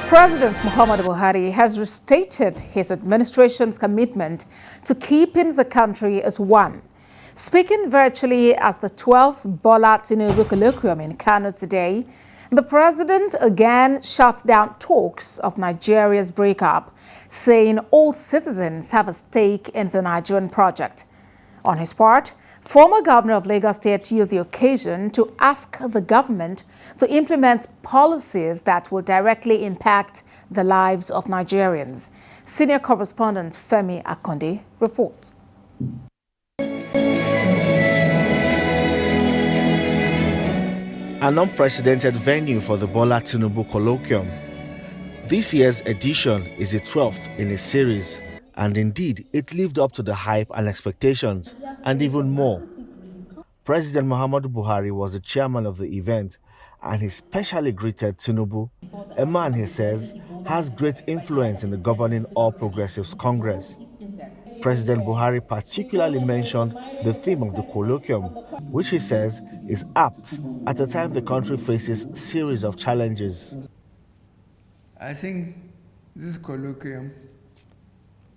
President Muhammadu Buhari has restated his administration's commitment to keeping the country as one. Speaking virtually at the 12th Bola Tinubu Colloquium in Kano today, the president again shut down talks of Nigeria's breakup, saying all citizens have a stake in the Nigerian project. On his part, former governor of Lagos State used the occasion to ask the government to implement policies that will directly impact the lives of Nigerians. Senior correspondent Femi Akande reports. An unprecedented venue for the Bola Tinubu Colloquium. This year's edition is the 12th in a series, and indeed it lived up to the hype and expectations, and even more. President Muhammadu Buhari was the chairman of the event, and he specially greeted Tinubu, a man he says has great influence in the governing All Progressives Congress. President Buhari particularly mentioned the theme of the colloquium, which he says is apt at a time the country faces a series of challenges. I think this colloquium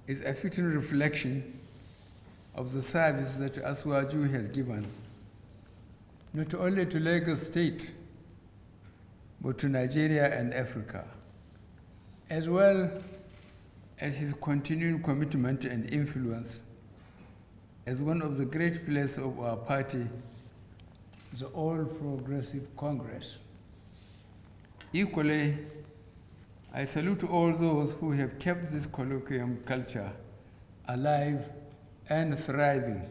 is a fitting reflection of the service that Asiwaju has given, not only to Lagos State, but to Nigeria and Africa, as well as his continuing commitment and influence as one of the great pillars of our party, the All Progressive Congress. Equally, I salute all those who have kept this colloquium culture alive and thriving.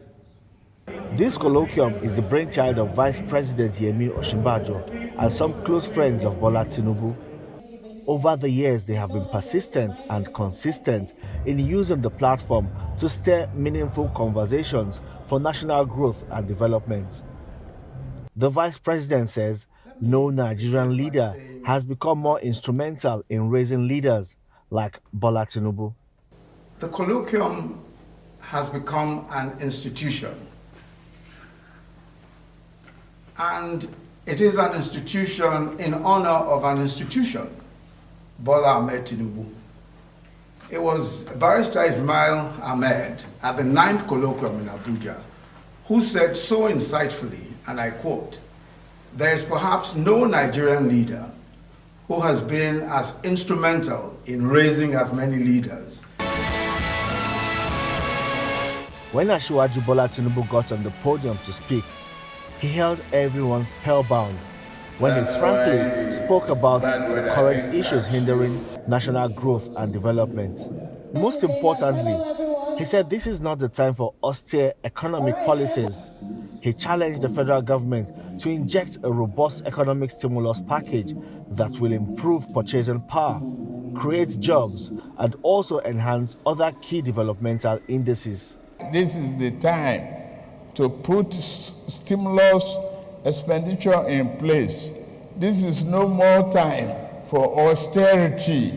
This colloquium is the brainchild of Vice President Yemi Osinbajo and some close friends of Bola Tinubu. Over the years, they have been persistent and consistent in using the platform to stir meaningful conversations for national growth and development. The Vice President says no Nigerian leader has become more instrumental in raising leaders like Bola Tinubu. The colloquium has become an institution. And it is an institution in honor of an institution, Bola Ahmed Tinubu. It was Barrister Ismail Ahmed at the 9th colloquium in Abuja who said so insightfully, and I quote, "There is perhaps no Nigerian leader who has been as instrumental in raising as many leaders." When Asiwaju Bola Tinubu got on the podium to speak, he held everyone spellbound when he frankly spoke about the current issues hindering national growth and development. Most importantly, he said this is not the time for austere economic policies. He challenged the federal government to inject a robust economic stimulus package that will improve purchasing power, create jobs, and also enhance other key developmental indices. This is the time to put stimulus expenditure in place. This is no more time for austerity.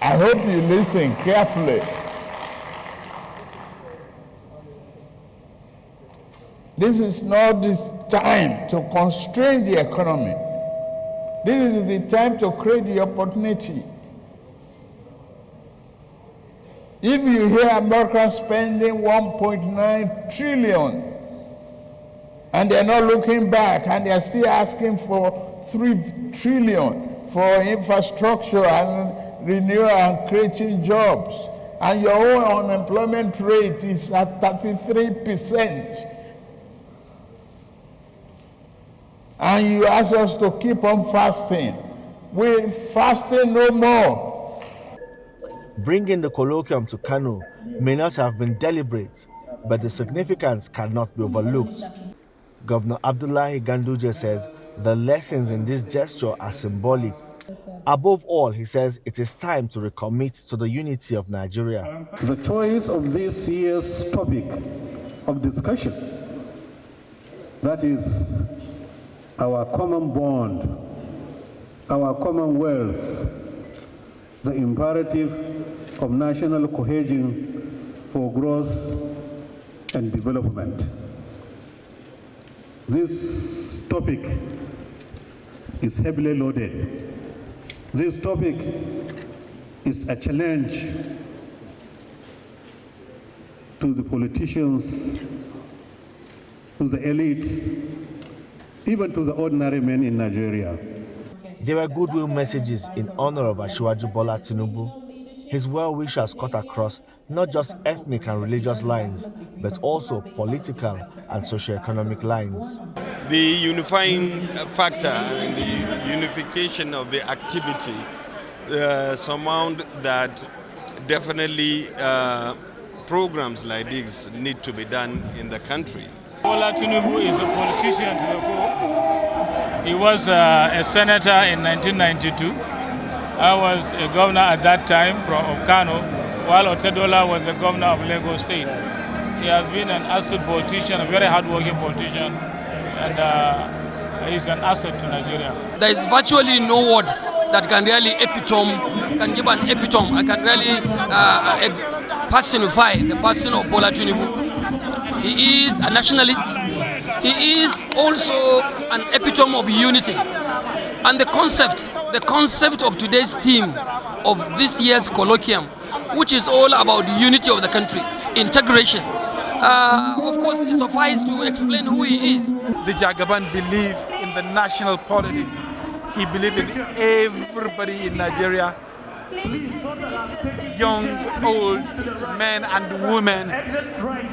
I hope you listen carefully. This is not this time to constrain the economy. This is the time to create the opportunity. If you hear America spending 1.9 trillion and they're not looking back and they're still asking for 3 trillion for infrastructure and renewal and creating jobs, and your own unemployment rate is at 33%, and you ask us to keep on fasting, we're fasting no more. Bringing the colloquium to Kano may not have been deliberate, but the significance cannot be overlooked. Governor Abdullahi Ganduje says the lessons in this gesture are symbolic. Above all, he says it is time to recommit to the unity of Nigeria. The choice of this year's topic of discussion, that is our common bond, our commonwealth, the imperative of national cohesion for growth and development. This topic is heavily loaded. This topic is a challenge to the politicians, to the elites, even to the ordinary men in Nigeria. There were goodwill messages in honor of Asiwaju Bola Tinubu. His well-wishers cut across not just ethnic and religious lines, but also political and socio-economic lines. The unifying factor and the unification of the activity surmount that definitely programs like this need to be done in the country. Bola Tinubu is a politician to the core. He was a senator in 1992. I was a governor at that time of Kano, while Otedola was the governor of Lagos State. He has been an astute politician, a very hard-working politician, and he's an asset to Nigeria. There is virtually no word that can really give an epitome, I can really personify the person of Bola Tinubu. He is a nationalist. He is also an epitome of unity. And the concept of today's theme of this year's colloquium, which is all about the unity of the country, integration. Of course, it suffices to explain who he is. The Jagaban believe in the national politics. He believed in everybody in Nigeria, young, old, men and women.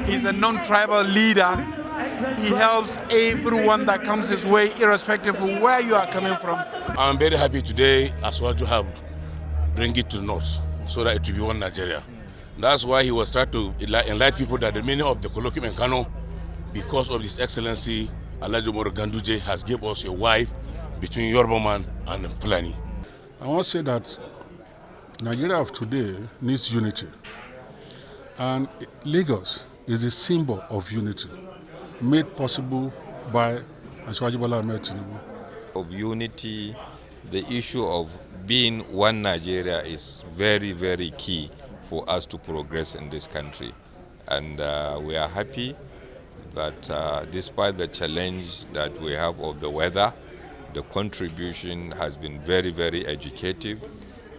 He's a non-tribal leader. He helps everyone that comes his way, irrespective of where you are coming from. I'm very happy today as well to have bring it to the north so that it will be one Nigeria. That's why he was trying to enlighten people that the meaning of the colloquium in Kano, because of His Excellency Alhaji Umaru Ganduje has given us a wife between Yoruba man and Fulani. I want to say that Nigeria of today needs unity, and Lagos is a symbol of unity, made possible by Asiwaju Bola Ahmed Tinubu. Of unity, the issue of being one Nigeria is very, very key for us to progress in this country. And we are happy that despite the challenge that we have of the weather, the contribution has been very, very educative,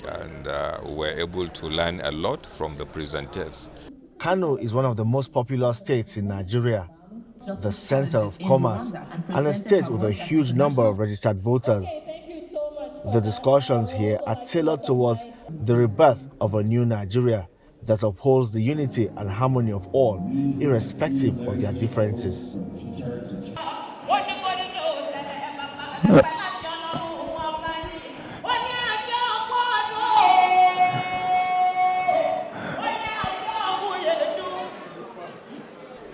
and we're able to learn a lot from the presenters. Kano is one of the most populous states in Nigeria, the center of commerce, and a state with a huge number of registered voters. The discussions here are tailored towards the rebirth of a new Nigeria that upholds the unity and harmony of all, irrespective of their differences.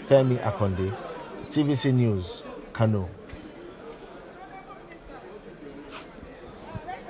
Femi Akande, TVC News, Kano.